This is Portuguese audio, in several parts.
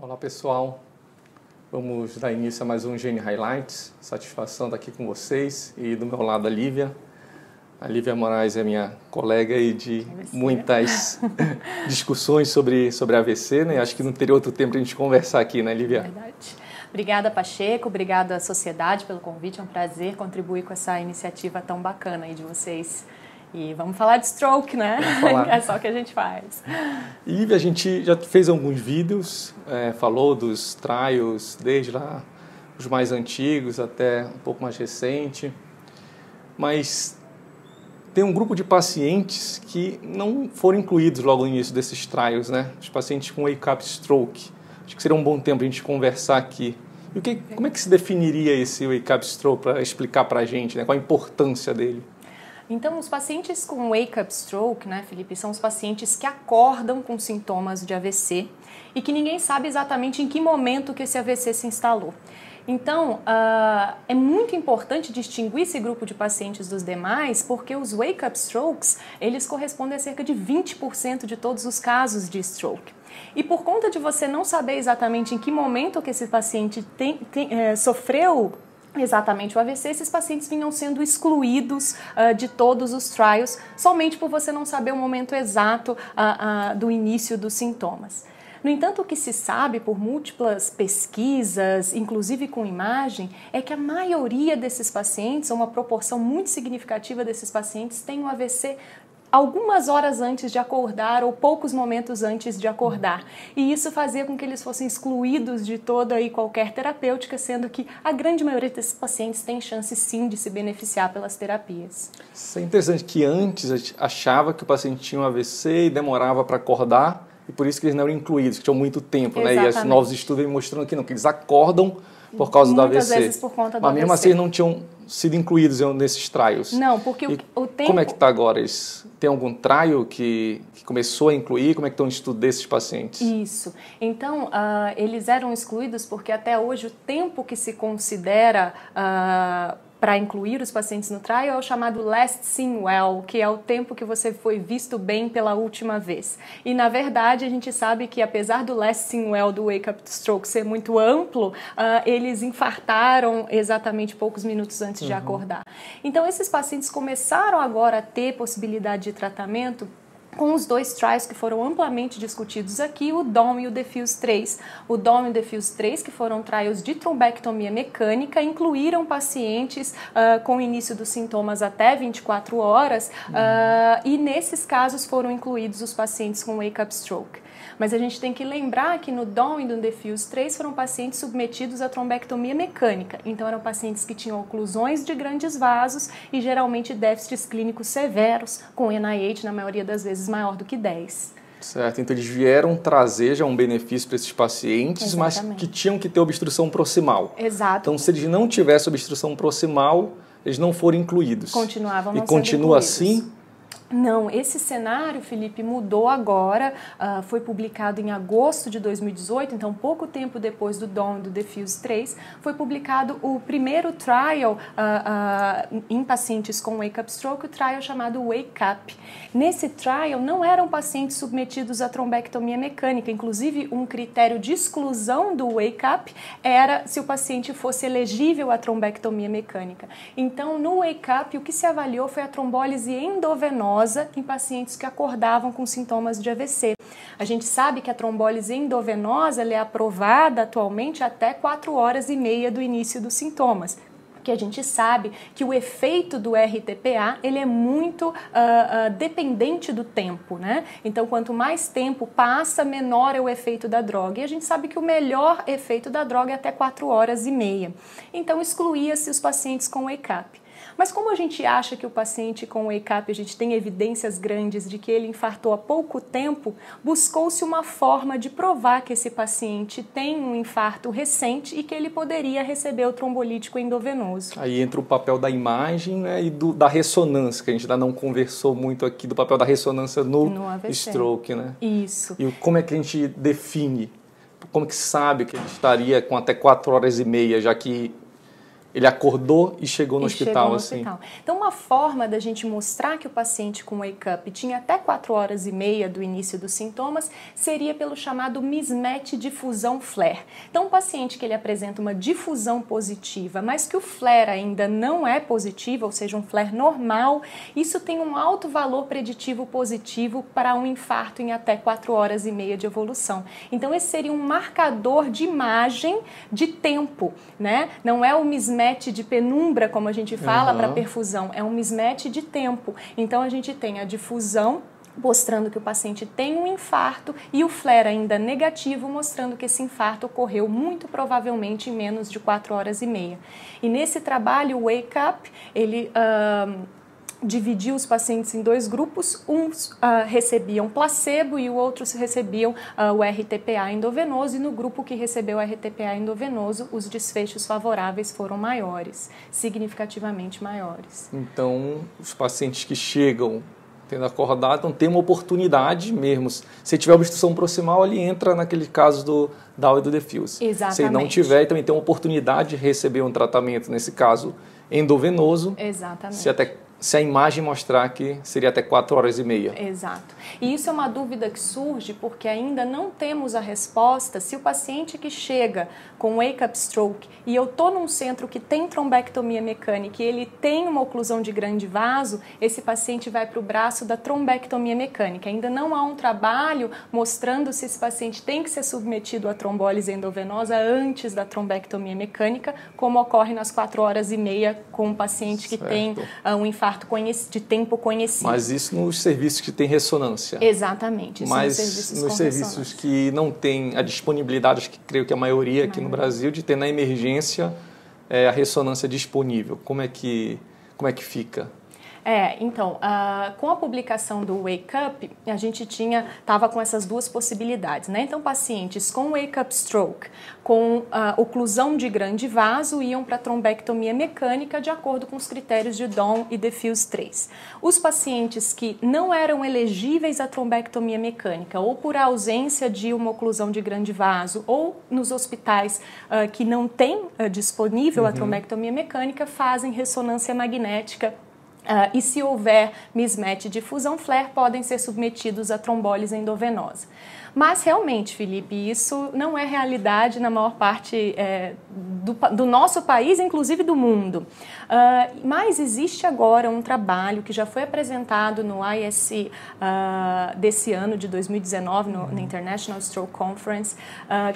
Olá pessoal, vamos dar início a mais um Gene Highlights. Satisfação estar aqui com vocês e do meu lado a Lívia. A Lívia Moraes é minha colega e de muitas discussões sobre AVC, né? Acho que não teria outro tempo para a gente conversar aqui, né, Lívia? Verdade. Obrigada, Pacheco, obrigada à sociedade pelo convite, é um prazer contribuir com essa iniciativa tão bacana aí de vocês. E vamos falar de stroke, né? É só o que a gente faz. E, Lívia, a gente já fez alguns vídeos, falou dos trials, desde lá os mais antigos até um pouco mais recente, mas tem um grupo de pacientes que não foram incluídos logo no início desses trials, né? Os pacientes com wake-up stroke. Acho que seria um bom tempo a gente conversar aqui. E como é que se definiria esse wake-up stroke, para explicar para a gente, né? Qual a importância dele? Então, os pacientes com wake-up stroke, né, Felipe, são os pacientes que acordam com sintomas de AVC e que ninguém sabe exatamente em que momento que esse AVC se instalou. Então, é muito importante distinguir esse grupo de pacientes dos demais, porque os wake-up strokes, eles correspondem a cerca de 20% de todos os casos de stroke. E por conta de você não saber exatamente em que momento que esse paciente sofreu exatamente o AVC, esses pacientes vinham sendo excluídos de todos os trials, somente por você não saber o momento exato do início dos sintomas. No entanto, o que se sabe por múltiplas pesquisas, inclusive com imagem, é que a maioria desses pacientes, uma proporção muito significativa desses pacientes, tem o AVC algumas horas antes de acordar ou poucos momentos antes de acordar. E isso fazia com que eles fossem excluídos de toda e qualquer terapêutica, sendo que a grande maioria desses pacientes tem chance sim de se beneficiar pelas terapias. Isso é interessante que antes a gente achava que o paciente tinha um AVC e demorava para acordar e por isso que eles não eram incluídos, que tinham muito tempo, né? E os novos estudos vem mostrando que não, que eles acordam por causa do AVC. Muitas vezes por conta do AVC. Mas mesmo assim eles não tinham sido incluídos nesses trials. Não, porque o tempo... Como é que está agora? Tem algum trial que começou a incluir? Como é que está o estudo desses pacientes? Isso. Então, eles eram excluídos porque até hoje o tempo que se considera para incluir os pacientes no trial é o chamado last seen well, que é o tempo que você foi visto bem pela última vez. E, na verdade, a gente sabe que, apesar do last seen well do wake-up stroke ser muito amplo, eles infartaram exatamente poucos minutos antes de acordar. Então, esses pacientes começaram agora a ter possibilidade de tratamento com os dois trials que foram amplamente discutidos aqui, o DOM e o DEFUSE 3. O DOM e o DEFUSE 3, que foram trials de trombectomia mecânica, incluíram pacientes com início dos sintomas até 24 horas e nesses casos foram incluídos os pacientes com wake-up stroke. Mas a gente tem que lembrar que no DOM e no DEFUSE 3 foram pacientes submetidos à trombectomia mecânica. Então eram pacientes que tinham oclusões de grandes vasos e geralmente déficits clínicos severos, com NIH na maioria das vezes maior do que 10. Certo, então eles vieram trazer já um benefício para esses pacientes, mas que tinham que ter obstrução proximal. Exato. Então se eles não tivessem obstrução proximal, eles não foram incluídos. Continuavam não sendo incluídos. E continua assim? Não, esse cenário, Felipe, mudou agora, foi publicado em agosto de 2018, então pouco tempo depois do DOM e do DEFUSE 3, foi publicado o primeiro trial em pacientes com wake-up stroke, o trial chamado Wake Up. Nesse trial não eram pacientes submetidos à trombectomia mecânica, inclusive um critério de exclusão do Wake Up era se o paciente fosse elegível à trombectomia mecânica. Então, no Wake Up, o que se avaliou foi a trombólise endovenosa em pacientes que acordavam com sintomas de AVC. A gente sabe que a trombólise endovenosa ela é aprovada atualmente até 4 horas e meia do início dos sintomas. Porque a gente sabe que o efeito do RTPA ele é muito dependente do tempo, né? Então, quanto mais tempo passa, menor é o efeito da droga. E a gente sabe que o melhor efeito da droga é até 4 horas e meia. Então, excluía-se os pacientes com wake-up. Mas como a gente acha que o paciente com wake-up, a gente tem evidências grandes de que ele infartou há pouco tempo, buscou-se uma forma de provar que esse paciente tem um infarto recente e que ele poderia receber o trombolítico endovenoso. Aí entra o papel da imagem, né, e da ressonância, que a gente ainda não conversou muito aqui, do papel da ressonância no stroke, né? Isso. E como é que a gente define? Como que sabe que ele estaria com até 4 horas e meia, já que ele acordou e chegou no hospital, assim. Hospital. Então, uma forma da gente mostrar que o paciente com wake-up tinha até 4 horas e meia do início dos sintomas seria pelo chamado mismatch difusão flare. Então, um paciente que ele apresenta uma difusão positiva, mas que o flare ainda não é positivo, ou seja, um flare normal, isso tem um alto valor preditivo positivo para um infarto em até 4 horas e meia de evolução. Então, esse seria um marcador de imagem de tempo, né? Não é o mismatch de penumbra, como a gente fala, para perfusão, é um mismatch de tempo. Então, a gente tem a difusão mostrando que o paciente tem um infarto e o flare ainda negativo, mostrando que esse infarto ocorreu muito provavelmente em menos de 4 horas e meia. E nesse trabalho, o Wake Up, ele dividiu os pacientes em 2 grupos, uns recebiam placebo e outros recebiam o RTPA endovenoso, e no grupo que recebeu o RTPA endovenoso, os desfechos favoráveis foram maiores, significativamente maiores. Então, os pacientes que chegam tendo acordado, então tem uma oportunidade mesmo. Se tiver obstrução proximal, ele entra naquele caso do Down e do Diffuse. Exatamente. Se não tiver, também tem uma oportunidade de receber um tratamento, nesse caso, endovenoso. Exatamente. Se a imagem mostrar que seria até 4 horas e meia. Exato. E isso é uma dúvida que surge porque ainda não temos a resposta se o paciente que chega com wake-up stroke e eu estou num centro que tem trombectomia mecânica e ele tem uma oclusão de grande vaso, esse paciente vai para o braço da trombectomia mecânica. Ainda não há um trabalho mostrando se esse paciente tem que ser submetido à trombólise endovenosa antes da trombectomia mecânica, como ocorre nas 4 horas e meia com um paciente que tem um infarto de tempo conhecido. Mas isso nos serviços que tem ressonância. Exatamente. Isso mas nos serviços que não tem a disponibilidade, acho que creio que a maioria aqui no Brasil, de ter na emergência a ressonância disponível. Como é que fica? Então, com a publicação do Wake Up, a gente estava com essas 2 possibilidades, né? Então, pacientes com Wake Up Stroke, com oclusão de grande vaso, iam para trombectomia mecânica de acordo com os critérios de Dawn e Diffuse 3. Os pacientes que não eram elegíveis à trombectomia mecânica, ou por ausência de uma oclusão de grande vaso, ou nos hospitais que não tem disponível a trombectomia mecânica, fazem ressonância magnética. E se houver mismatch de difusão flare, podem ser submetidos a trombólise endovenosa. Mas realmente, Felipe, isso não é realidade na maior parte do nosso país, inclusive do mundo. Mas existe agora um trabalho que já foi apresentado no ISC desse ano, de 2019, na International Stroke Conference,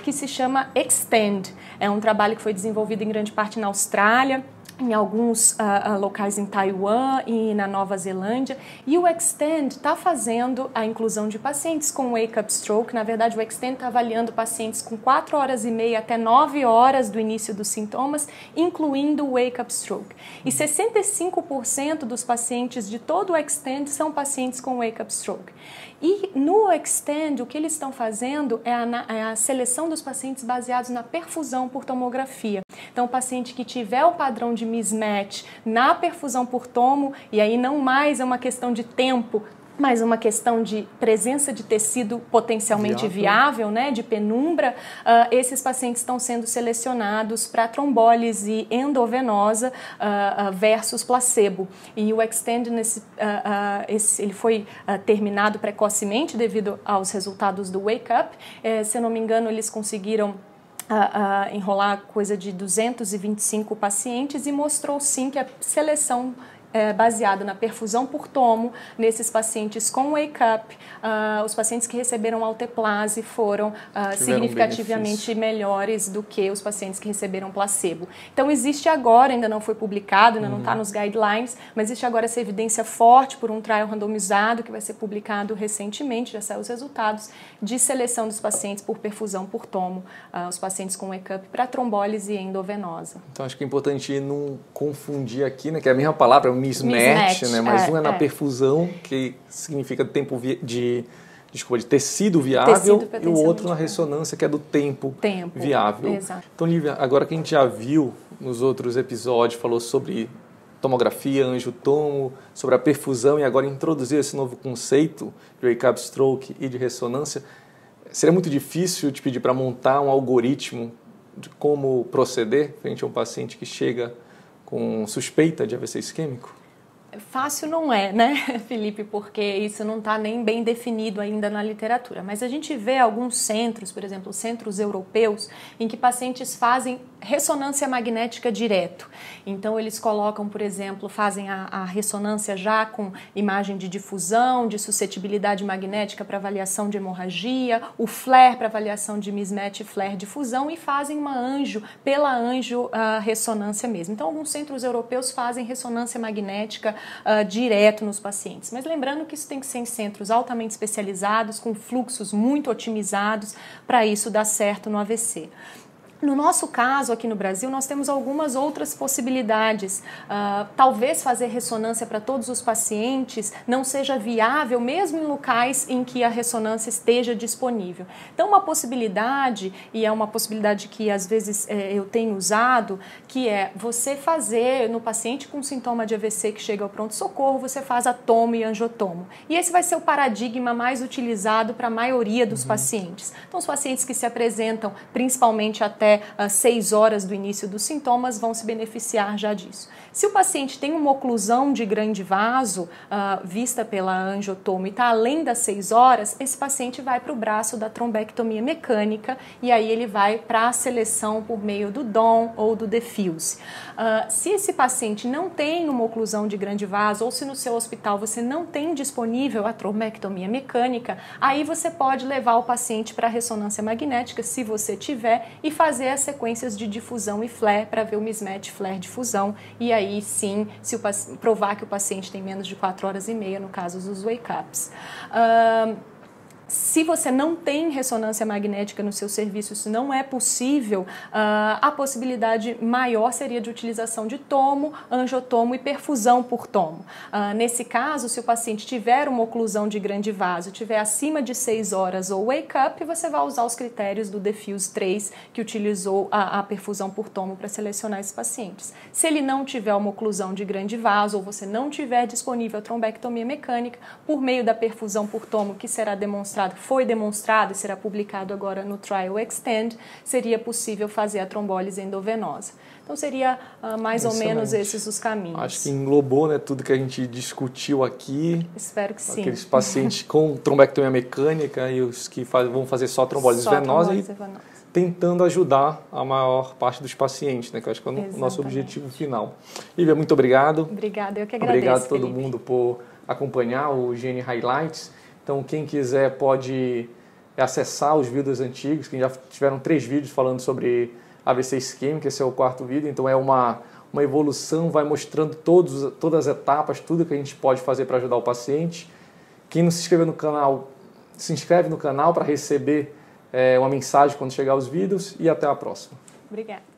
que se chama Extend. É um trabalho que foi desenvolvido em grande parte na Austrália, em alguns locais em Taiwan e na Nova Zelândia, e o Extend está fazendo a inclusão de pacientes com wake-up stroke. Na verdade, o Extend está avaliando pacientes com 4 horas e meia até 9 horas do início dos sintomas, incluindo o wake-up stroke. E 65% dos pacientes de todo o Extend são pacientes com wake-up stroke. E no Extend, o que eles estão fazendo é a seleção dos pacientes baseados na perfusão por tomografia. Então, o paciente que tiver o padrão de mismatch na perfusão por tomo, e aí não mais é uma questão de tempo, mas uma questão de presença de tecido potencialmente viável, né, de penumbra, esses pacientes estão sendo selecionados para trombólise endovenosa versus placebo. E o Extend, ele foi terminado precocemente devido aos resultados do Wake Up. Se eu não me engano, eles conseguiram enrolar coisa de 225 pacientes e mostrou sim que a seleção baseada na perfusão por tomo, nesses pacientes com wake-up, os pacientes que receberam alteplase foram significativamente melhores do que os pacientes que receberam placebo. Então existe agora, ainda não foi publicado, ainda não está nos guidelines, mas existe agora essa evidência forte por um trial randomizado que vai ser publicado recentemente, já saiu os resultados, de seleção dos pacientes por perfusão por tomo, os pacientes com wake-up para trombólise endovenosa. Então acho que é importante não confundir aqui, né, que é a mesma palavra, mismatch, né? Mas um é na perfusão, que significa tempo de tecido viável, e o outro na ressonância, que é do tempo viável. Exato. Então, Lívia, agora que a gente já viu nos outros episódios, falou sobre tomografia, angiotomo, sobre a perfusão, e agora introduzir esse novo conceito de wake-up stroke e de ressonância, seria muito difícil te pedir para montar um algoritmo de como proceder frente a um paciente que chega com suspeita de AVC isquêmico? Fácil não é, né, Felipe, porque isso não está nem bem definido ainda na literatura. Mas a gente vê alguns centros, por exemplo, centros europeus, em que pacientes fazem ressonância magnética direto. Então, eles colocam, por exemplo, fazem a ressonância já com imagem de difusão, de suscetibilidade magnética para avaliação de hemorragia, o FLAIR para avaliação de mismatch FLAIR difusão e fazem uma pela anjo ressonância mesmo. Então, alguns centros europeus fazem ressonância magnética direto nos pacientes. Mas lembrando que isso tem que ser em centros altamente especializados, com fluxos muito otimizados para isso dar certo no AVC. No nosso caso, aqui no Brasil, nós temos algumas outras possibilidades. Talvez fazer ressonância para todos os pacientes não seja viável, mesmo em locais em que a ressonância esteja disponível. Então, uma possibilidade, e é uma possibilidade que às vezes eu tenho usado, que é você fazer no paciente com sintoma de AVC que chega ao pronto-socorro, você faz a tomo e angiotomo. E esse vai ser o paradigma mais utilizado para a maioria dos pacientes. Então, os pacientes que se apresentam principalmente até 6 horas do início dos sintomas vão se beneficiar já disso. Se o paciente tem uma oclusão de grande vaso vista pela angiotomo e está além das 6 horas, esse paciente vai para o braço da trombectomia mecânica e aí ele vai para a seleção por meio do DOM ou do Diffuse. Se esse paciente não tem uma oclusão de grande vaso ou se no seu hospital você não tem disponível a trombectomia mecânica, aí você pode levar o paciente para a ressonância magnética, se você tiver, e fazer as sequências de difusão e FLAIR para ver o mismatch FLAIR difusão e aí sim provar que o paciente tem menos de 4 horas e meia no caso dos wake-ups. Se você não tem ressonância magnética no seu serviço, isso não é possível, a possibilidade maior seria de utilização de tomo, angiotomo e perfusão por tomo. Nesse caso, se o paciente tiver uma oclusão de grande vaso, tiver acima de 6 horas ou wake-up, você vai usar os critérios do Diffuse 3, que utilizou a perfusão por tomo para selecionar esses pacientes. Se ele não tiver uma oclusão de grande vaso ou você não tiver disponível a trombectomia mecânica, por meio da perfusão por tomo, que foi demonstrado e será publicado agora no Trial Extend, seria possível fazer a trombólise endovenosa. Então seria mais ou menos esses os caminhos. Acho que englobou, né, tudo que a gente discutiu aqui. Espero que sim. Aqueles pacientes com trombectomia mecânica e os que vão fazer só trombólise venosa e tentando ajudar a maior parte dos pacientes, né, que eu acho que é o nosso objetivo final. Lívia, muito obrigado. Obrigada, eu que agradeço. Obrigado a todo mundo por acompanhar o GN Highlights. Então, quem quiser pode acessar os vídeos antigos, que já tiveram 3 vídeos falando sobre AVC isquêmico, esse é o 4º vídeo, então é uma evolução, vai mostrando todas as etapas, tudo que a gente pode fazer para ajudar o paciente. Quem não se inscreveu no canal, se inscreve no canal para receber uma mensagem quando chegar os vídeos e até a próxima. Obrigada.